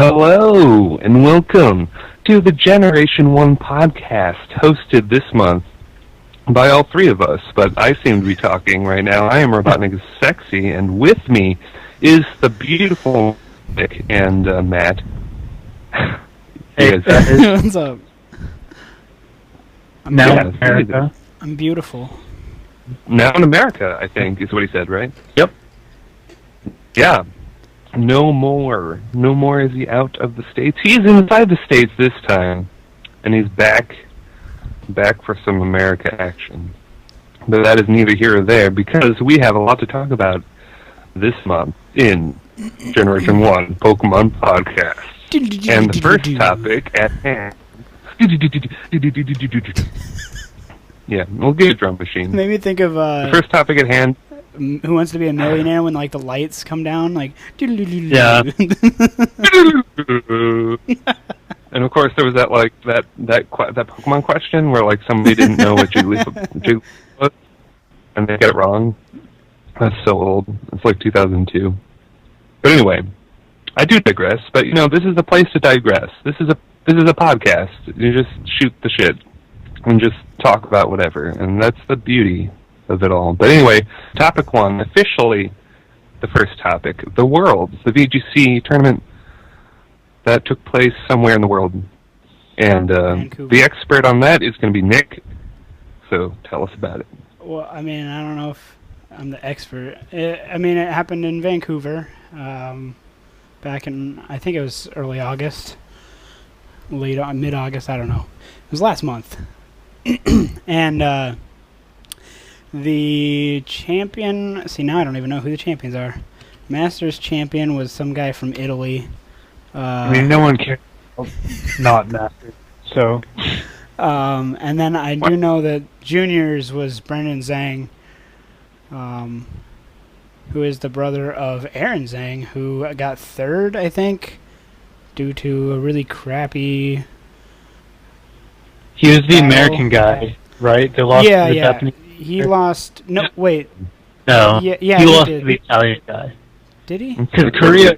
Hello, and welcome to the Generation 1 podcast, hosted this month by all three of us, but I seem to be talking right now. I am Robotnik Sexy, and with me is the beautiful Nick and Matt. Hey, What's up? now in America. I'm beautiful. Now in America, I think, is what he said, right? Yep. Yeah. No more. No more is he out of the States. He's inside the States this time, and he's back for some America action. But that is neither here or there, because we have a lot to talk about this month in Generation 1 Pokemon Podcast. And the first topic at hand... Yeah, we'll get a drum machine. Made me think of the first topic at hand... Who Wants to Be a Millionaire when like the lights come down, like Yeah. And of course there was that Pokemon question where like somebody didn't know what Jigglypuff was, and they get it wrong. That's so old. It's like 2002. But anyway, I do digress. But you know, this is the place to digress. This is a podcast. You just shoot the shit and just talk about whatever, and that's the beauty of it all. But anyway, topic one, officially the first topic, the Worlds, the VGC tournament that took place somewhere in the world. And the expert on that is going to be Nick, so tell us about it. Well, I mean, I don't know if I'm the expert. It happened in Vancouver back in, I think it was early August, mid-August, I don't know. It was last month. And the champion... See, now I don't even know who the champions are. Masters champion was some guy from Italy. I mean, no one cares. Not Masters. So... and then I do know that juniors was Brendan Zhang, who is the brother of Aaron Zhang, who got third, I think, due to a really crappy... He was the American guy, right? They lost to the Japanese. He lost... No, wait. No. Yeah, he lost to the Italian guy. Did he? Because Korea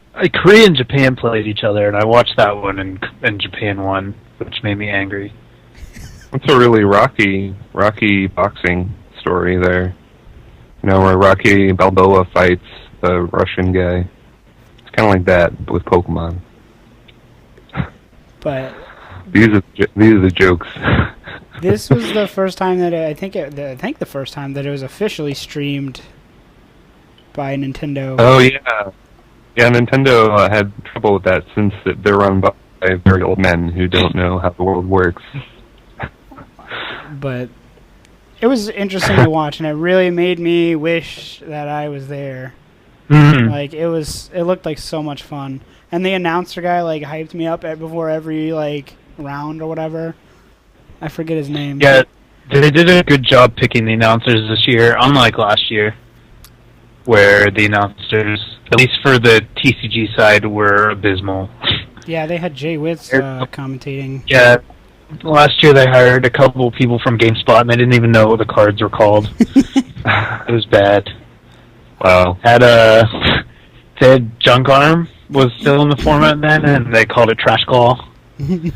and Japan played each other, and I watched that one, and Japan won, which made me angry. It's a really rocky boxing story there. You know, where Rocky Balboa fights the Russian guy. It's kind of like that, but with Pokemon. But... These are the jokes. This was the first time that I think the first time that it was officially streamed by Nintendo. Oh yeah, Nintendo had trouble with that since they're run by very old men who don't know how the world works. But it was interesting to watch, and it really made me wish that I was there. Mm-hmm. Like it looked like so much fun, and the announcer guy like hyped me up before every like round or whatever. I forget his name. Yeah, they did a good job picking the announcers this year, unlike last year, where the announcers, at least for the TCG side, were abysmal. Yeah, they had Jay Witz commentating. Yeah, last year they hired a couple people from GameSpot, and they didn't even know what the cards were called. It was bad. Wow. They had Junk Arm was still in the format then, and they called it Trash Claw. And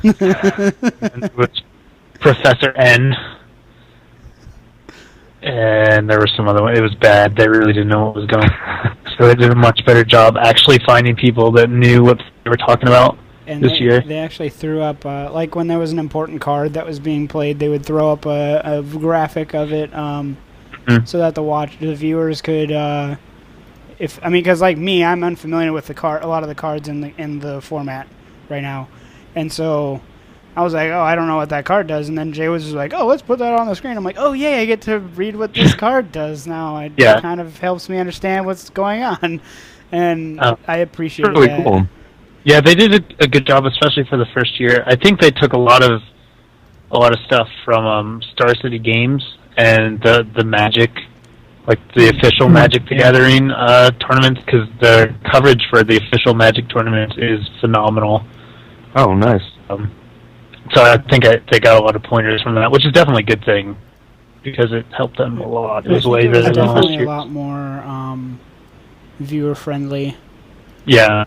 it was Professor N. And there was some other one. It was bad. They really didn't know what was going on. So they did a much better job actually finding people that knew what they were talking about this year. They actually threw up, like when there was an important card that was being played, they would throw up a graphic of it so that the viewers could... because like me, I'm unfamiliar with a lot of the cards in the format right now. And so I was like, oh, I don't know what that card does. And then Jay was just like, oh, let's put that on the screen. I'm like, oh, yeah, I get to read what this card does now. It kind of helps me understand what's going on. And I appreciate really that. Cool. Yeah, they did a good job, especially for the first year. I think they took a lot of stuff from Star City Games and the Magic, like the official Magic the Gathering tournaments, because the coverage for the official Magic tournament is phenomenal. Oh, nice. So I think they got a lot of pointers from that, which is definitely a good thing because it helped them a lot. It was way better than last year. Definitely a lot more viewer friendly. Yeah.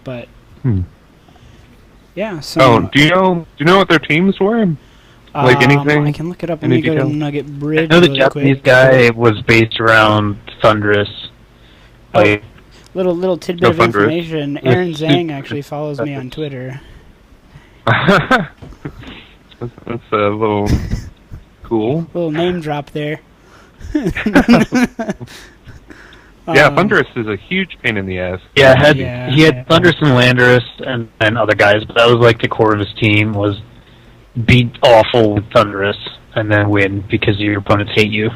But Hmm. yeah. So Oh, do you know what their teams were? Like anything? I can look it up. Let Any me go to detail? Nugget I Bridge. know the really Japanese quick. guy was based around Thunderous. Like, Little tidbit No of Thunderous. information. Aaron Zhang actually follows me on Twitter. That's a little cool. Little name drop there. Yeah, Thunderous is a huge pain in the ass. yeah, Yeah. he had Thunderous and Landorus and other guys, but that was like the core of his team was beat awful with Thunderous and then win because your opponents hate you.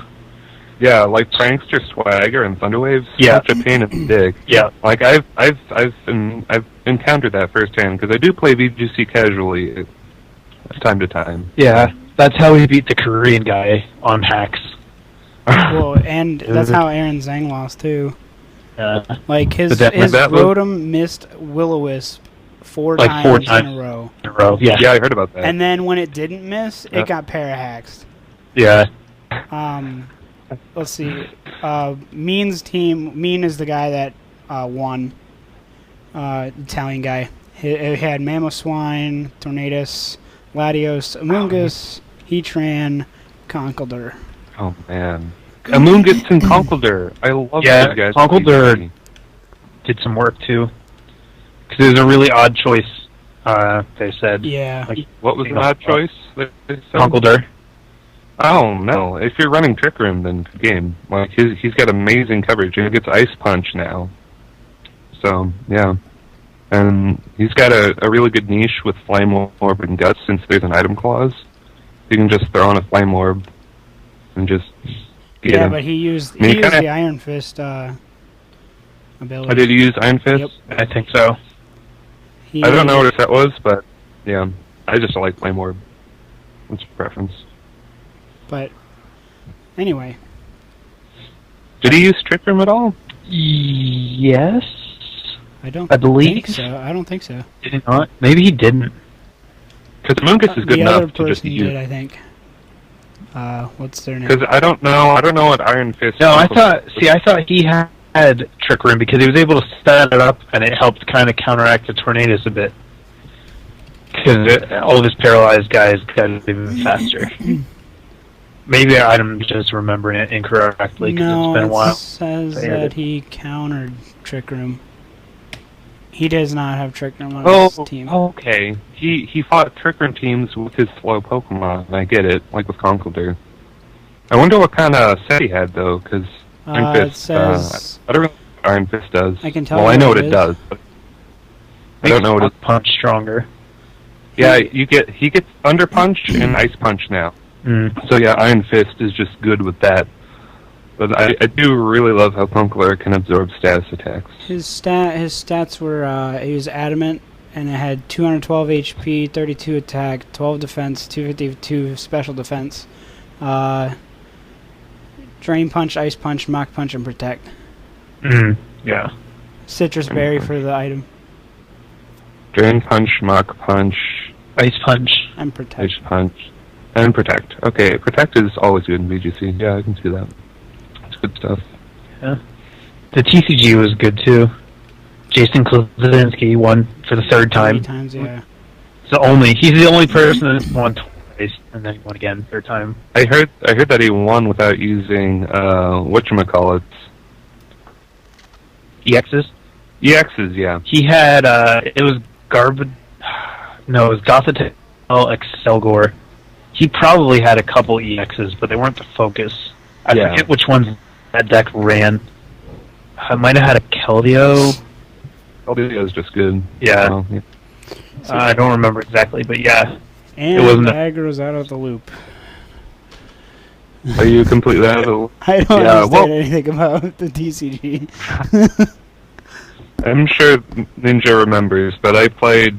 Yeah, like Prankster, Swagger, and Thunderwave's Yeah. such a pain in the dick. Yeah. Like I've encountered that firsthand because I do play VGC casually time to time. Yeah, that's how we beat the Korean guy on hacks. Well, and that's how Aaron Zhang lost too. Like his that was- Rotom missed Will-O-Wisp four Like times four in times. a row. In a row. Yeah. Yeah, I heard about that. And then when it didn't miss, Yeah. it got parahaxed. Yeah. Let's see. Mean's team. Mean is the guy that won. Italian guy. It had Mamoswine, Tornadus, Latios, Amoonguss, Heatran, Conkeldurr. Oh man, Amoonguss and Conkeldurr. I love Yeah, those guys. Conkeldurr did some work too. Because it was a really odd choice, they said. Yeah. Like, What was an odd choice? Conkeldurr. Oh no! If you're running Trick Room, then good game. Like he's got amazing coverage. He gets Ice Punch now. So yeah, and he's got a really good niche with Flame Orb and Guts since there's an item clause. You can just throw on a Flame Orb and just get Yeah, him. but he used I mean, kinda- the Iron Fist ability. I did use Iron Fist. Yep. I think so. He, I don't know what that was, but yeah, I just like Flame Orb. It's a preference. But anyway, Did he use Trick Room at all? Yes. I believe. think so. I don't think so. Did he not? Maybe he didn't. Because Amoonguss is good the other enough to just person use. did, I think. What's their name? Because I don't know what Iron Fist. No, I thought he had Trick Room because he was able to set it up and it helped kind of counteract the Tornadus a bit. Because all of his paralyzed guys got even faster. Maybe I'm just remembering it incorrectly because No, it's been a while. it says They that added- he countered Trick Room. He does not have Trick Room on Oh, his team. okay. He fought Trick Room teams with his slow Pokemon, and I get it, like with Conkeldurr. I wonder what kind of set he had, though, because Iron It Fist, says I don't know what Iron Fist does. I can tell Well, you I know what what it it is. does, but I don't know what it... Punch stronger. Yeah, he gets Thunder Punch and Ice Punch now. Mm. So yeah, Iron Fist is just good with that. But I do really love how Conkeldurr can absorb status attacks. his stats were he was adamant, and it had 212 HP, 32 attack, 12 defense, 252 special defense, Drain Punch, Ice Punch, Mach Punch, and Protect. Mm. Yeah. Citrus Berry for the item, Drain Punch, Mach Punch, Ice Punch. and Protect. Ice Punch, and Protect. Okay, Protect is always good in VGC. Yeah, I can see that. It's good stuff. Yeah. The TCG was good too. Jason Klasinski won for the third 3 time. times, yeah. He's the only person that won twice, and then he won again third time. I heard that he won without using whatchamacallits. EXs. EXs, yeah. He had it was No, it was Gothitelle, Excelgor. He probably had a couple EXs, but they weren't the focus. I forget which ones that deck ran. I might have had a Keldeo. Keldeo is just good. Yeah. So, yeah. I don't remember exactly, but yeah. And It wasn't a- Agro's out of the loop. Are you completely out of the... I don't Yeah, understand well- anything about the TCG. I'm sure Ninja remembers, but I played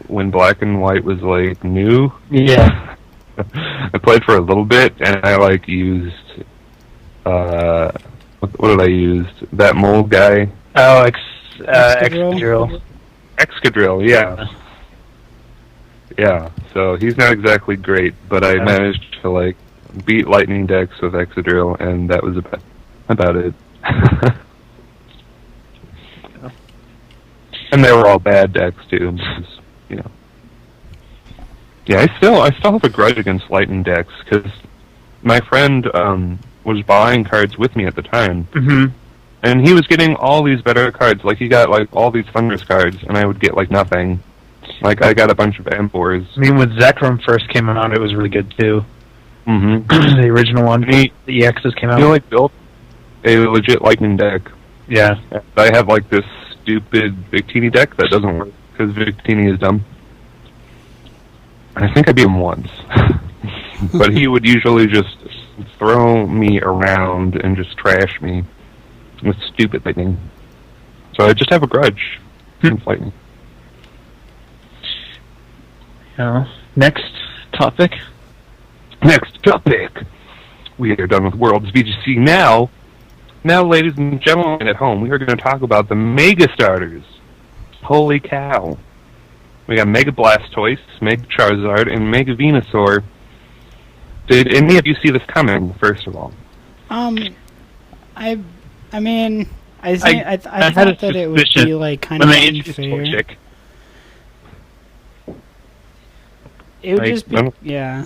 when Black and White was, like, new. Yeah. I played for a little bit, and I, used... what did I use? That mold guy? Oh, Excadrill? Excadrill, yeah. Yeah, so he's not exactly great, but I managed to, beat Lightning decks with Excadrill, and that was about it. And they were all bad decks too, because, you know. Yeah, I still have a grudge against Lightning decks, because my friend was buying cards with me at the time. Mm-hmm. And he was getting all these better cards. Like, he got, like, all these Thunderous cards, and I would get, like, nothing. Like, I got a bunch of M4s. I mean, when Zekrom first came out, it was really good, too. Mm-hmm. The original one. The EXs came out. You know, like, built a legit Lightning deck. Yeah. I have, like, this stupid Victini deck that doesn't work, because Victini is dumb. I think I beat him once. But he would usually just throw me around and just trash me with stupid Lightning. So I just have a grudge against Lightning. Next topic. Next topic. We are done with Worlds VGC now. Now, ladies and gentlemen at home, we are going to talk about the Mega Starters. Holy cow. We got Mega Blastoise, Mega Charizard, and Mega Venusaur. Did any of you see this coming, first of all? I mean, I thought that it would be, like, kind of unfair. It would just be, yeah.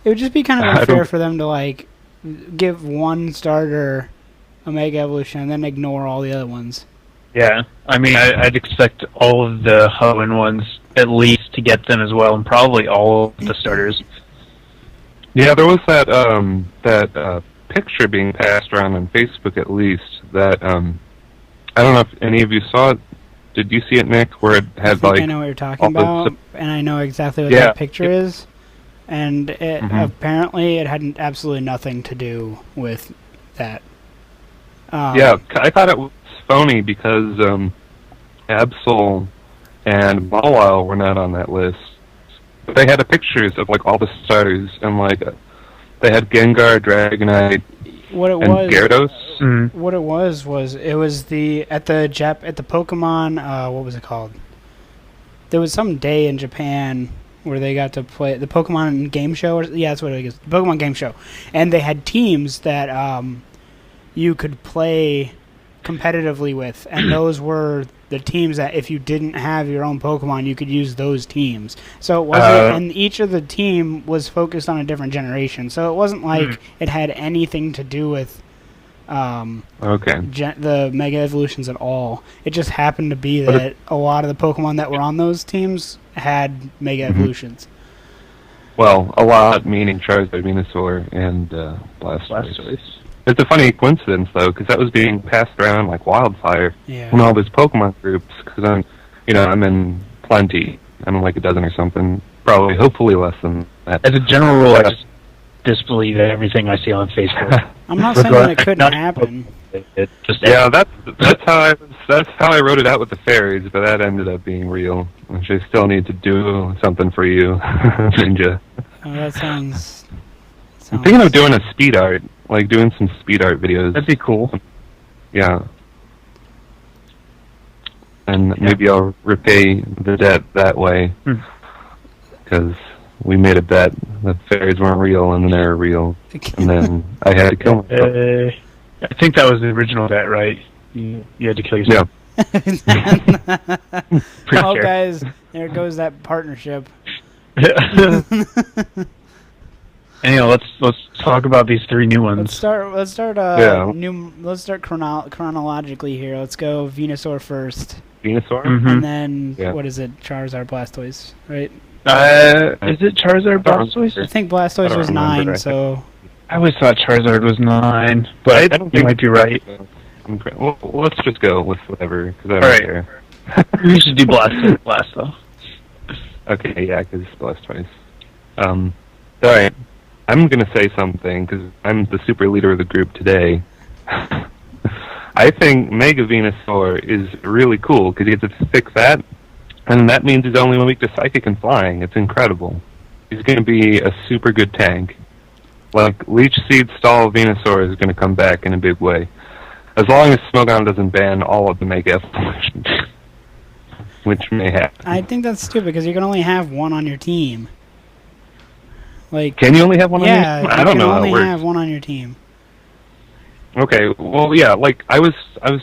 It would just be kind of unfair for them to, like, give one starter a Mega Evolution and then ignore all the other ones. Yeah, I mean, I'd expect all of the Hoenn ones at least to get them as well, and probably all of the starters. Yeah, there was that picture being passed around on Facebook, at least, that, I don't know if any of you saw it. Did you see it, Nick, where it had, like... I know what you're talking about, and I know exactly what that picture is, and it, apparently it had absolutely nothing to do with that. Yeah, I thought it was phony because Absol and Mawile were not on that list. But they had pictures of, like, all the starters, and, like, they had Gengar, Dragonite, and Gyarados. What it was it was at the Pokemon, what was it called? There was some day in Japan where they got to play the Pokemon game show. Yeah, that's what it is. The Pokemon game show. And they had teams that you could play competitively with, and those were the teams that if you didn't have your own Pokemon, you could use those teams. So it wasn't, and each of the team was focused on a different generation. So it wasn't like it had anything to do with the Mega Evolutions at all. It just happened to be that a lot of the Pokemon that were on those teams had Mega Evolutions. Well, a lot, meaning Charizard, Venusaur, and Blastoise. It's a funny coincidence, though, because that was being passed around like wildfire in all these Pokemon groups, because I'm in plenty. I'm in like a dozen or something. Probably, hopefully less than that. As a general rule, I just disbelieve everything I see on Facebook. I'm not saying that it couldn't happen. That's how I wrote it out with the fairies, but that ended up being real. Which I still need to do something for you, Ninja. Oh, that sounds... I'm thinking of doing a speed art, like doing some speed art videos. That'd be cool. Yeah. And maybe I'll repay the debt that way. Because we made a bet that fairies weren't real, and then they were real. And then I had to kill myself. I think that was the original bet, right? You had to kill yourself. Yeah. Oh, guys, there goes that partnership. Anyway, let's talk about these three new ones. Let's start chronologically here. Let's go Venusaur first. Venusaur? And then what is it? Charizard, Blastoise, right? Is it Charizard, Blastoise? I think Blastoise was 9, so I always thought Charizard was 9, but I think you might be right. Well, let's just go with whatever, because I don't care. We should do Blastoise last, though. Okay, yeah, because it's Blastoise. Alright. I'm going to say something, because I'm the super leader of the group today. I think Mega Venusaur is really cool, because he gets to fix that, and that means he's only weak to Psychic and Flying. It's incredible. He's going to be a super good tank. Like, Leech Seed Stall Venusaur is going to come back in a big way. As long as Smogon doesn't ban all of the Mega Evolutions. Which may happen. I think that's stupid, because you can only have one on your team. Like, can you only have one on your team? I don't know how it works. You can only have one on your team. Okay, well, yeah, like I was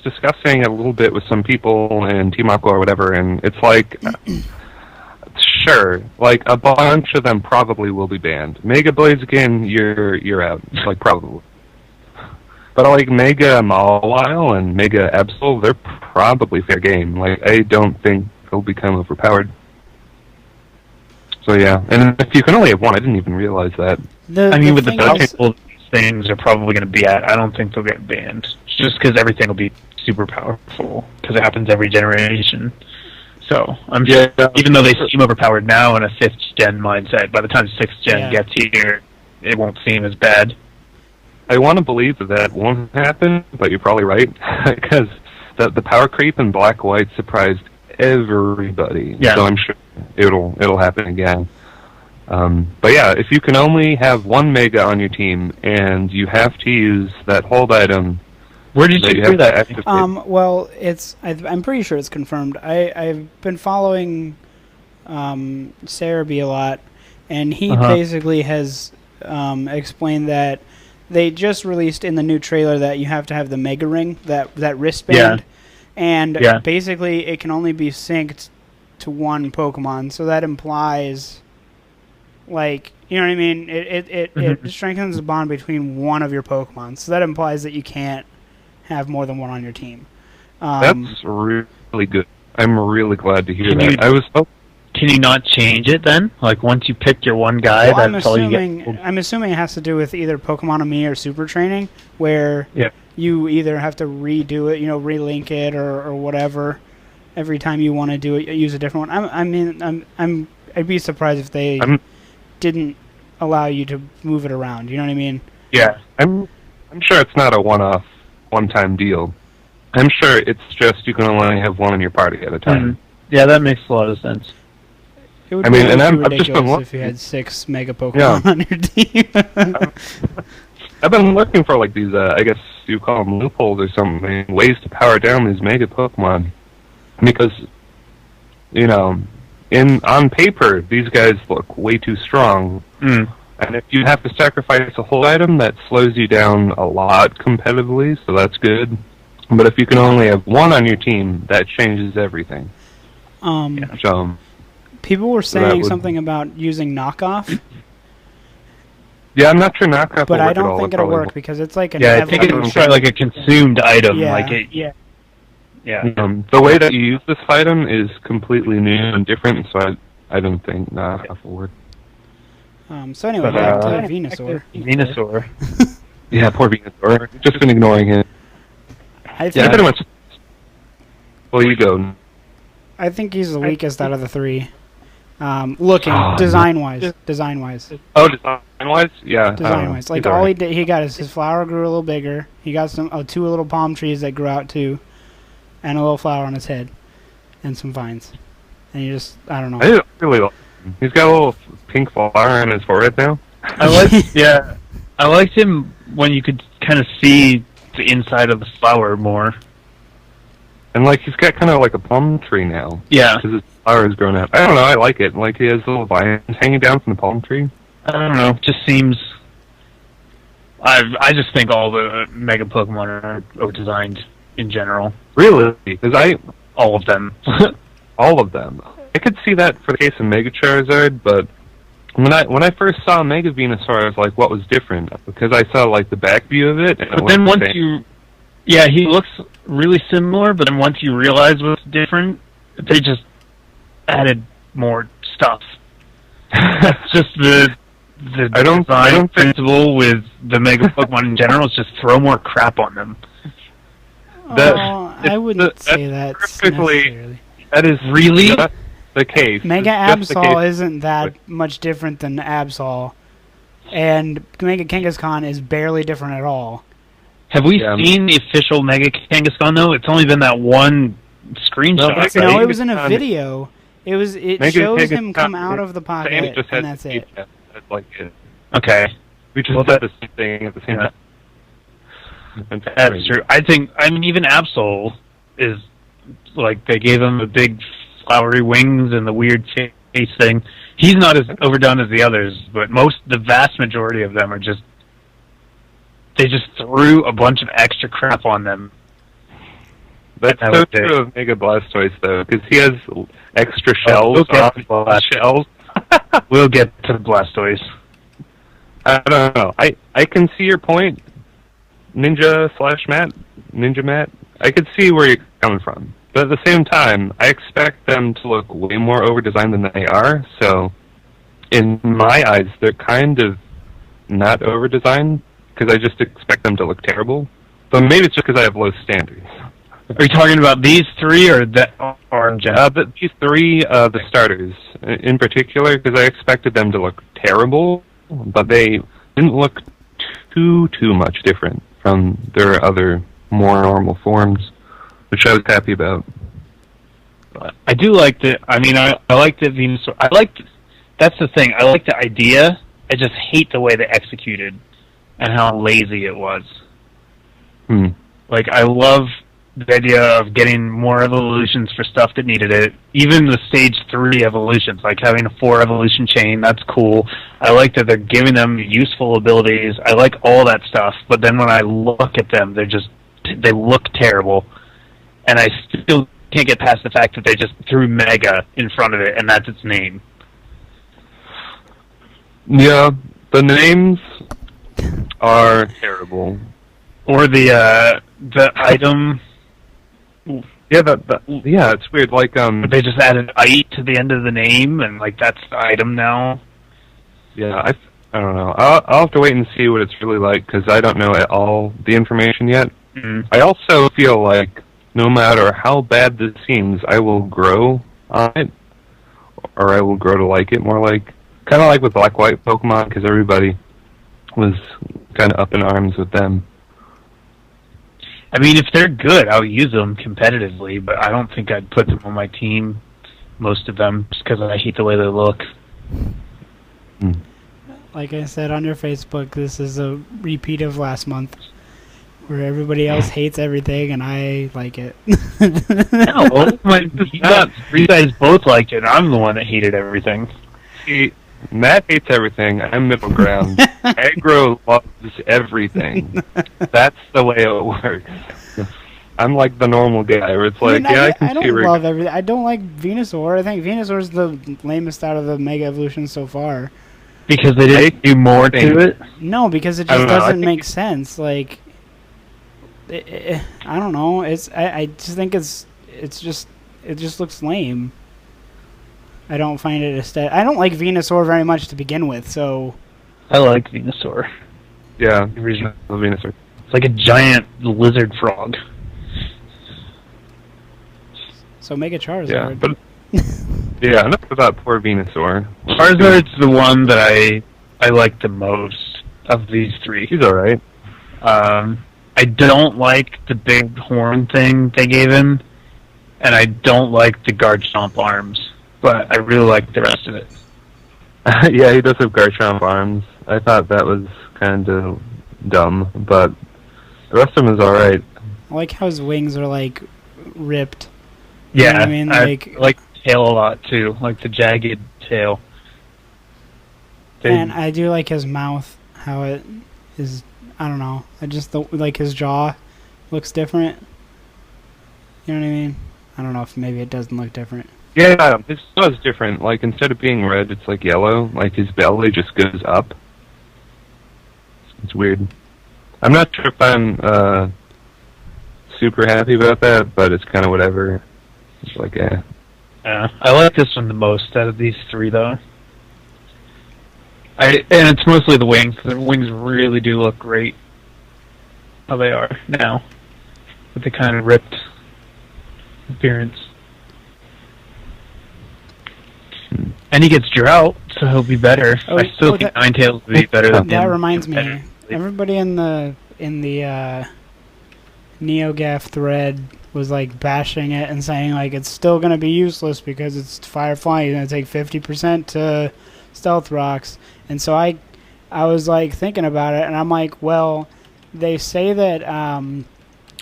discussing it a little bit with some people in Team Aqua or whatever, and it's like, sure, like a bunch of them probably will be banned. Mega Blaziken, you're out, like probably. But like Mega Mawile and Mega Absol, they're probably fair game. Like I don't think they'll become overpowered. So yeah, and if you can only have one, I didn't even realize that. I mean, with the level these things are probably going to be at, I don't think they'll get banned. Just because everything will be super powerful, because it happens every generation. So I'm sure, even though they seem overpowered now in a 5th gen mindset, by the time 6th gen gets here, it won't seem as bad. I want to believe that won't happen, but you're probably right, because the power creep in Black-White surprised everybody. Yeah. So I'm sure it'll happen again. But yeah, if you can only have one Mega on your team, and you have to use that hold item... Where did you hear that? Well, I'm pretty sure it's confirmed. I've been following Cerebi a lot, and he basically has explained that they just released in the new trailer that you have to have the Mega Ring, that wristband, and basically it can only be synced to one Pokemon, so that implies, like, you know what I mean? It strengthens the bond between one of your Pokemon, so that implies that you can't have more than one on your team. That's really good. I'm really glad to hear that. Can you not change it then? Like once you pick your one guy, that's all you get? I'm assuming it has to do with either Pokemon Me or Super Training, where you either have to redo it, relink it or whatever every time you want to do it, use a different one. I'd be surprised if they didn't allow you to move it around. You know what I mean? Yeah, I'm sure it's not a one-time deal. I'm sure it's just you can only have one in your party at a time. Yeah, that makes a lot of sense. It would be ridiculous if you had 6 Mega Pokemon on your team. I've been looking for like these, I guess you call them loopholes or something, ways to power down these Mega Pokemon. Because, on paper, these guys look way too strong. And if you have to sacrifice a whole item, that slows you down a lot competitively, so that's good. But if you can only have one on your team, that changes everything. People were saying something about using knockoff. Yeah, I'm not sure knockoff but will work I don't at all. think it'll work because it's like I think it's like a consumed item. Yeah. The way that you use this item is completely new and different, so I don't think knockoff will work. So anyway, back to Venusaur. Venusaur. Yeah, poor Venusaur. Just been ignoring it. I think pretty much. Well, you go. I think he's the weakest out of the 3. Design-wise. Oh, design-wise? Yeah. Design-wise. Like, all he got is his flower grew a little bigger. He got 2 little palm trees that grew out, too. And a little flower on his head. And some vines. And he just, I don't know. I really like him. He's got a little pink flower on his forehead now. I liked him when you could kind of see the inside of the flower more. And, like, he's got kind of like a palm tree now. Yeah. Because his flower has grown out. I don't know, I like it. Like, he has little vines hanging down from the palm tree. I don't know, it just seems... I just think all the Mega Pokemon are over-designed in general. Really? Because all of them. All of them. I could see that for the case of Mega Charizard, but when I first saw Mega Venusaur, I was like, what was different? Because I saw, like, the back view of it. But then once you... Yeah, he looks really similar, but then once you realize what's different, they just added more stuff. That's just the design principle with the Mega Pokemon in general is just throw more crap on them. I wouldn't say that necessarily. That is really the case. Mega Absol isn't that much different than Absol, and Mega Kangaskhan is barely different at all. Have we seen the official Mega Kangaskhan though? It's only been that one screenshot. No, it was in a video. It shows him come out of the pocket, and that's it. Okay. We just said the same thing at the same time. That's true. I mean, even Absol is, like, they gave him the big flowery wings and the weird face thing. He's not as overdone as the others, but the vast majority of them are just they just threw a bunch of extra crap on them. That's so true of Mega Blastoise, though, because he has extra shells on shells. We'll get to Blastoise. I don't know. I can see your point, Ninja Matt. I could see where you're coming from. But at the same time, I expect them to look way more over-designed than they are, so in my eyes, they're kind of not over-designed, because I just expect them to look terrible. But maybe it's just because I have low standards. Are you talking about these three or the orange? But these three, the starters in particular, because I expected them to look terrible, but they didn't look too much different from their other more normal forms, which I was happy about. I do like the. I mean, I like the Venusaur. That's the thing. I like the idea. I just hate the way they executed and how lazy it was. Like, I love the idea of getting more evolutions for stuff that needed it. Even the stage 3 evolutions, like having a 4 evolution chain, that's cool. I like that they're giving them useful abilities. I like all that stuff. But then when I look at them, they look terrible. And I still can't get past the fact that they just threw Mega in front of it, and that's its name. Yeah, the names are terrible. Or the item. Yeah, yeah, it's weird. Like they just added "ite" to the end of the name, and like that's the item now. Yeah, I don't know. I'll have to wait and see what it's really like because I don't know all the information yet. I also feel like no matter how bad this seems, I will grow on it, or I will grow to like it more. Like kind of like with Black-White Pokemon, because everybody was kind of up in arms with them. I mean, if they're good, I'll use them competitively, but I don't think I'd put them on my team, most of them, just because I hate the way they look. Like I said on your Facebook, this is a repeat of last month, where everybody else hates everything and I like it. No, you guys both liked it, and I'm the one that hated everything. See, Matt hates everything. I'm middle ground. Aggro loves everything. That's the way it works. I'm like the normal guy where it's like, I can see. I don't love everything. I don't like Venusaur. I think Venusaur's the lamest out of the Mega Evolutions so far. Because they didn't do more to it? No, because it just doesn't make sense. Like, I don't know. I just think it just looks lame. I don't find it aesthetic. I don't like Venusaur very much to begin with, so... I like Venusaur. Yeah, Venusaur. It's like a giant lizard frog. So make a Charizard. Yeah, but... yeah, enough about poor Venusaur. Charizard's the one that I like the most of these three. He's alright. I don't like the big horn thing they gave him, and I don't like the Garchomp arms. But I really like the rest of it. Yeah, he does have Garchomp arms. I thought that was kind of dumb, but the rest of him is alright. I like how his wings are, like, ripped. Yeah, you know what I mean? I like the tail a lot, too. Like the jagged tail. And I do like his mouth, how it is, I don't know. I just, like his jaw looks different. You know what I mean? I don't know if maybe it doesn't look different. Yeah, his jaw is different. Like, instead of being red, it's like yellow. Like, his belly just goes up. It's weird. I'm not sure if I'm super happy about that, but it's kind of whatever. It's like, yeah. I like this one the most out of these three, though. And it's mostly the wings. The wings really do look great. How they are now. With the kind of ripped appearance. And he gets Drought, so he'll be better. I still think Ninetales will be better than him. That reminds me. Everybody in the NeoGaf thread was like bashing it and saying like it's still gonna be useless because it's Firefly. You're gonna take 50% to Stealth Rocks, and so I was like thinking about it, and I'm like, well, they say that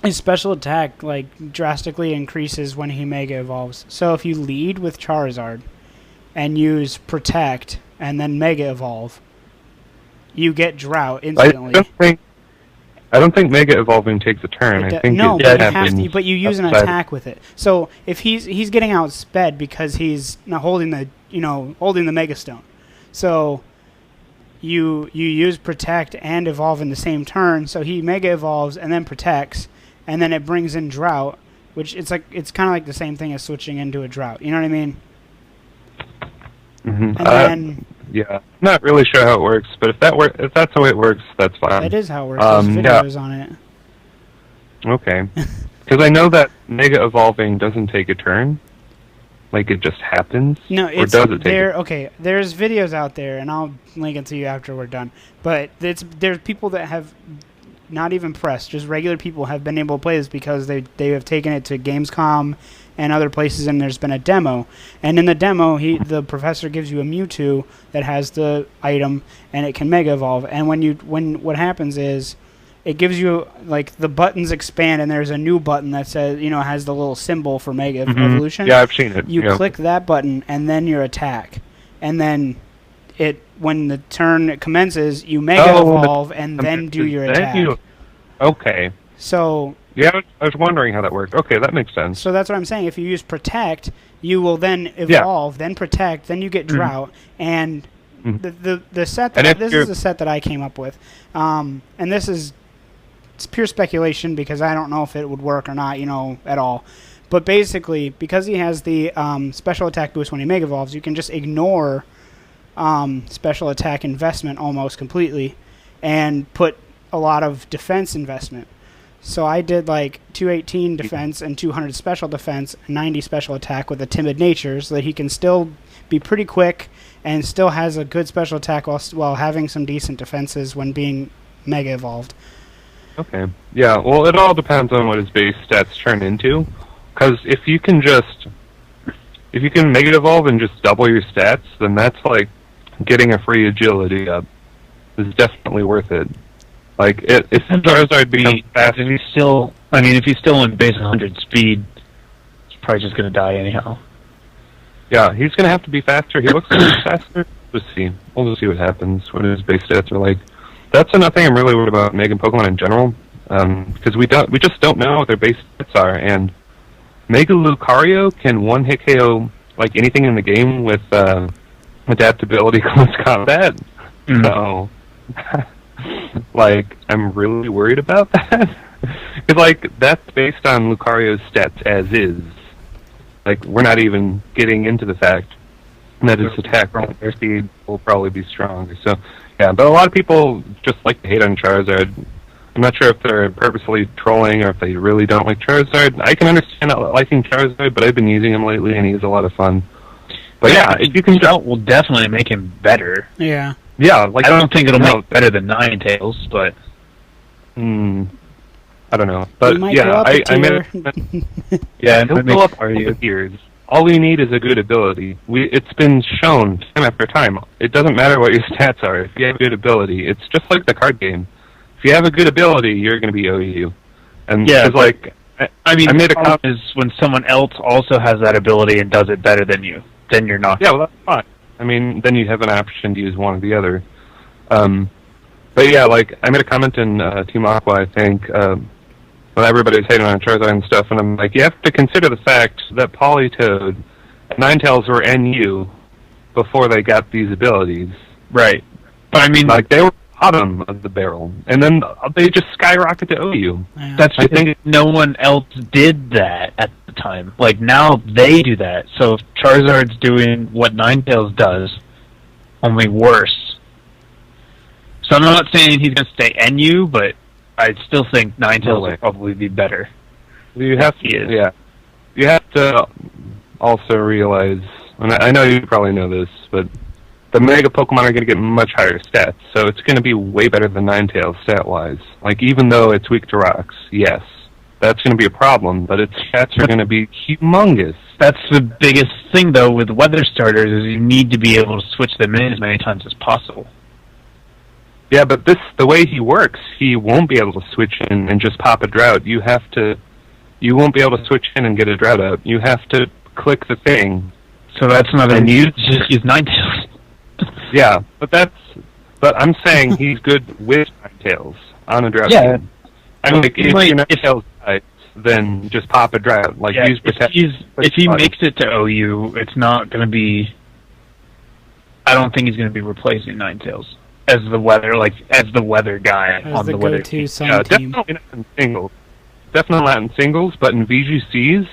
his special attack like drastically increases when he Mega Evolves. So if you lead with Charizard and use Protect and then Mega Evolve, you get Drought instantly. I don't think Mega Evolving takes a turn. I think no, it but happens. but you use an attack with it. So if he's getting outsped because he's not holding the Mega Stone. So you use Protect and Evolve in the same turn. So he Mega Evolves and then protects, and then it brings in Drought, which it's kind of like the same thing as switching into a Drought. You know what I mean? Mm-hmm. And then. Yeah, not really sure how it works, but if that's the way it works, that's fine. That is how it works. There's videos on it. Okay. Because I know that Mega Evolving doesn't take a turn. Like, it just happens? No, or does it take okay, there's videos out there, and I'll link it to you after we're done. But there's people that have not even pressed, just regular people have been able to play this because they have taken it to Gamescom and other places, and there's been a demo. And in the demo, the professor gives you a Mewtwo that has the item, and it can Mega Evolve. And when what happens is, it gives you, like, the buttons expand, and there's a new button that says, has the little symbol for Mega Evolution. Yeah, I've seen it. You click that button, and then your attack. And then when the turn commences, you Mega Evolve, and then do your attack. Okay. So... Yeah, I was wondering how that worked. Okay, that makes sense. So that's what I'm saying. If you use Protect, you will then Evolve, then Protect, then you get Drought, and the set that this is the set that I came up with, and it's pure speculation because I don't know if it would work or not, at all. But basically, because he has the special attack boost when he Mega Evolves, you can just ignore special attack investment almost completely, and put a lot of defense investment. So I did like 218 defense and 200 special defense, 90 special attack with a timid nature, so that he can still be pretty quick and still has a good special attack while having some decent defenses when being Mega Evolved. Okay. Yeah, well, it all depends on what his base stats turn into. Because if you can Mega Evolve and just double your stats, then that's like getting a free agility up. It's definitely worth it. Like, if Charizard becomes fast... If he's still in base 100 speed, he's probably just going to die anyhow. Yeah, he's going to have to be faster. He looks like he's faster. We'll see. We'll just see what happens, what his base stats are like. That's another thing I'm really worried about Mega Pokemon in general, because we just don't know what their base stats are, and Mega Lucario can one-hit KO, like, anything in the game with adaptability close combat. So... like, I'm really worried about that. Because, like, that's based on Lucario's stats as is. Like, we're not even getting into the fact that his attack speed will probably be stronger. So, yeah, but a lot of people just like to hate on Charizard. I'm not sure if they're purposely trolling or if they really don't like Charizard. I can understand not liking Charizard, but I've been using him lately, and he's a lot of fun. But yeah, if you can... Drought will definitely make him better. Yeah. Yeah, like, I don't think it'll make better than Ninetales, but... I don't know. But yeah, I made it. Yeah, he'll go up our years. All we need is a good ability. It's been shown time after time. It doesn't matter what your stats are. If you have good ability, it's just like the card game. If you have a good ability, you're going to be OU. And yeah, like, I made a comment is when someone else also has that ability and does it better than you, then you're not. Yeah, well, that's fine. I mean, then you have an option to use one or the other. But yeah, like, I made a comment in Team Aqua, I think, when everybody's hating on Charizard and stuff, and I'm like, you have to consider the fact that Politoed and Ninetales were NU before they got these abilities. Right. But I mean... like, they were bottom of the barrel, and then they just skyrocketed to OU. Yeah. That's I think no one else did that at the time. Like, now they do that. So if Charizard's doing what Ninetales does, only worse. So I'm not saying he's going to stay NU, but I still think Ninetales will probably be better. You have to, yeah. You have to also realize, and I know you probably know this, but the Mega Pokemon are going to get much higher stats, so it's going to be way better than Ninetales stat-wise. Like, even though it's weak to rocks, yes, that's going to be a problem, but its stats are going to be humongous. That's the biggest thing, though, with weather starters, is you need to be able to switch them in as many times as possible. Yeah, but the way he works, he won't be able to switch in and just pop a Drought. You won't be able to switch in and get a Drought out. You have to click the thing. So that's another just use Ninetales. Yeah, but I'm saying he's good with Ninetales on a Drought team. I mean, like, if your Ninetales dies, then just pop a drought. Like, use protect. If he makes it to OU, it's not going to be. I don't think he's going to be replacing Ninetales as the weather guy on the weather team. Definitely not in singles. Definitely not in singles, but in VGCs,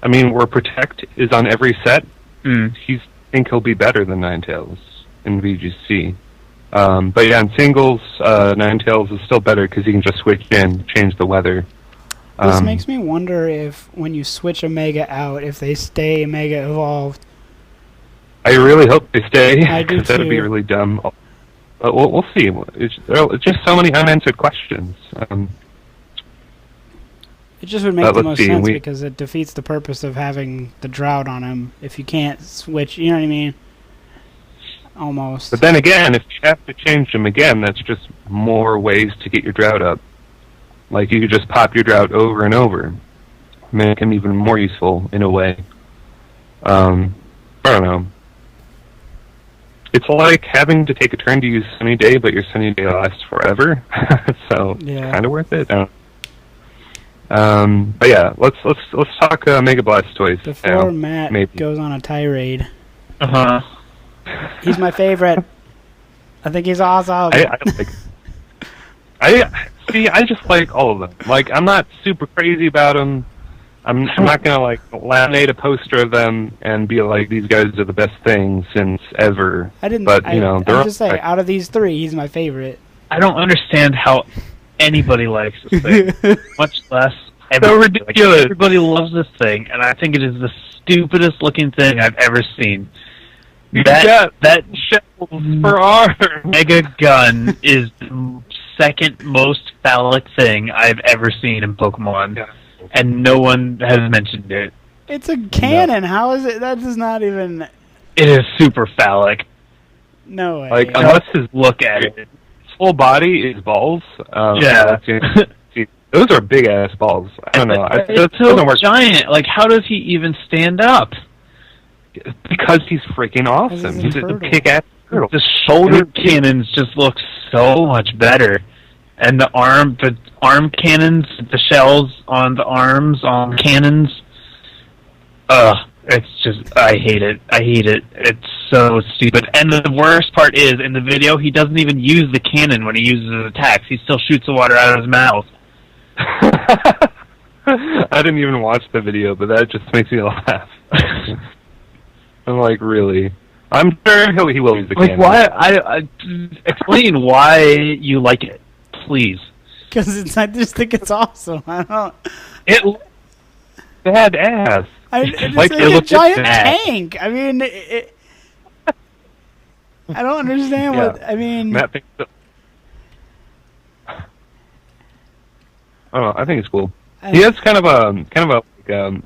I mean, where protect is on every set, I think he'll be better than Ninetales in VGC. But yeah, in singles, Ninetales is still better because you can just switch in, change the weather. This makes me wonder if, when you switch a Mega out, if they stay Mega Evolved. I really hope they stay, I do because that would be really dumb. But we'll see. It's just so many unanswered questions. It just would make the most sense because it defeats the purpose of having the drought on him if you can't switch, you know what I mean? Almost. But then again, if you have to change them again, that's just more ways to get your drought up. Like, you could just pop your drought over and over. Make him even more useful, in a way. I don't know. It's like having to take a turn to use Sunny Day, but your Sunny Day lasts forever. So, yeah. Kind of worth it. But yeah, let's talk Mega Blastoise. Before Matt goes on a tirade. He's my favorite. I think he's awesome. I just like all of them. Like, I'm not super crazy about them. I'm not gonna like laminate a poster of them and be like, these guys are the best thing since ever. But you know, I'll just say, out of these three, he's my favorite. I don't understand how anybody likes this thing, much less. So ridiculous. Like, everybody loves this thing, and I think it is the stupidest looking thing I've ever seen. That shells for arms. Mega Gun is the second most phallic thing I've ever seen in Pokemon, and no one has mentioned it. It's a cannon. No. How is it? That is not even. It is super phallic. No way. Like, unless look at it. His whole body is balls. Those are big ass balls. I don't know. It's so giant. Like, how does he even stand up? Because he's freaking awesome. He's a kick-ass turtle. The shoulder cannons just look so much better, and the arm cannons, the shells on the arms on cannons. It's just, I hate it. It's so stupid. And the worst part is, in the video, he doesn't even use the cannon when he uses his attacks. He still shoots the water out of his mouth. I didn't even watch the video, but that just makes me laugh. I'm like, really? I'm sure he will use the cannon. Why? Explain why you like it, please. Because I just think it's awesome. I don't. It looks badass. It's like a giant tank. I mean, I don't understand what. I mean. Matt thinks so. I don't know. I think it's cool. He has kind of a like,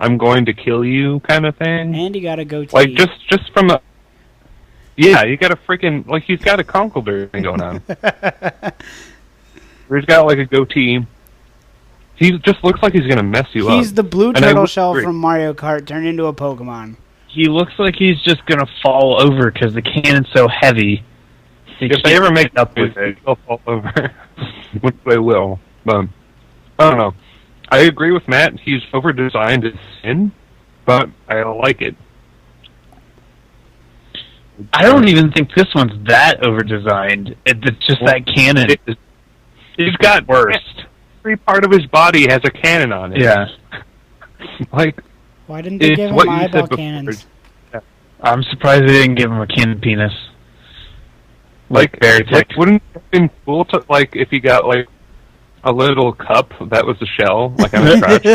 I'm going to kill you kind of thing. And he got a goatee. Like just from a. Yeah, you got a freaking like he's got a conkeldurr thing going on. He's got like a goatee. He just looks like he's gonna mess you up. He's the blue turtle shell from Mario Kart turned into a Pokemon. He looks like he's just gonna fall over because the cannon's so heavy. If they ever make up with it, he'll fall over. Which they will. But I don't know. I agree with Matt. He's over-designed as sin, but I like it. I don't even think this one's that over-designed. It's just that cannon. He's got worst. Every part of his body has a cannon on it. Yeah. Like, why didn't they give him eyeball cannons? Yeah. I'm surprised they didn't give him a cannon penis. Like wouldn't it have been cool to, like, if he got, like, a little cup that was a shell, like on his crotch?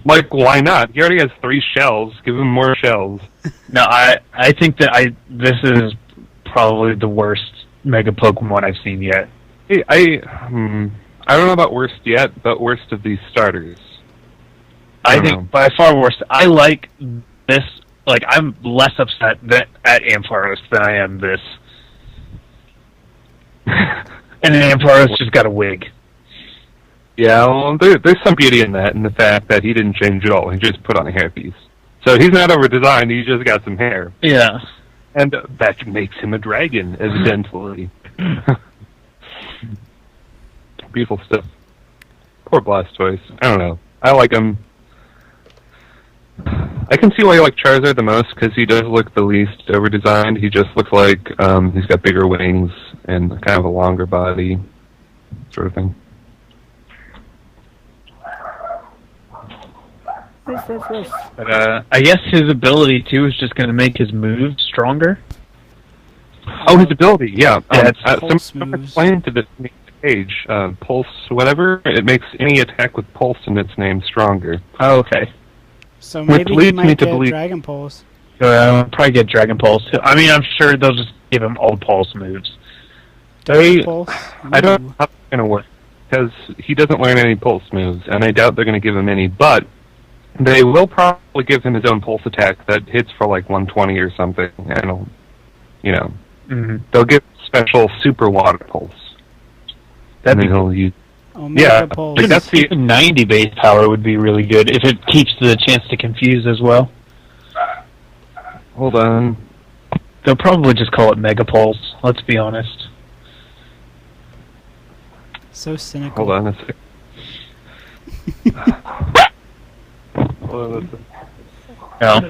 Like, why not? He already has 3 shells. Give him more shells. No, I think that this is probably the worst Mega Pokemon I've seen yet. Hey, I don't know about worst yet, but worst of these starters. I think by far worst. I like this. Like, I'm less upset at Ampharos than I am this. And Ampharos just got a wig. Yeah, well, there's some beauty in that, in the fact that he didn't change at all. He just put on a hairpiece. So he's not over-designed, he just got some hair. Yeah. And that makes him a dragon, evidently. beautiful stuff. Poor Blastoise. I don't know. I like him. I can see why you like Charizard the most, because he does look the least over-designed. He just looks like he's got bigger wings and kind of a longer body, sort of thing. But I guess his ability, too, is just going to make his moves stronger. Oh, his ability, yeah. Someone explained to this page, Pulse, whatever, it makes any attack with Pulse in its name stronger. Oh, okay. So maybe he leads me might to get believe- Dragon Pulse. I'll probably get Dragon Pulse. I mean, I'm sure they'll just give him all Pulse moves. Dragon Pulse? I don't know Ooh. how it's going to work, because he doesn't learn any Pulse moves, and I doubt they're going to give him any, but they will probably give him his own Pulse attack that hits for like 120 or something, and he'll, you know, they'll give special Super Water Pulse. That'd and be then he'll use... Omega Yeah, Pulse. like that's the... Even 90 base power would be really good if it keeps the chance to confuse as well. Hold on. They'll probably just call it Mega Pulse, let's be honest. So cynical. Hold on a sec. Hold on a sec. No,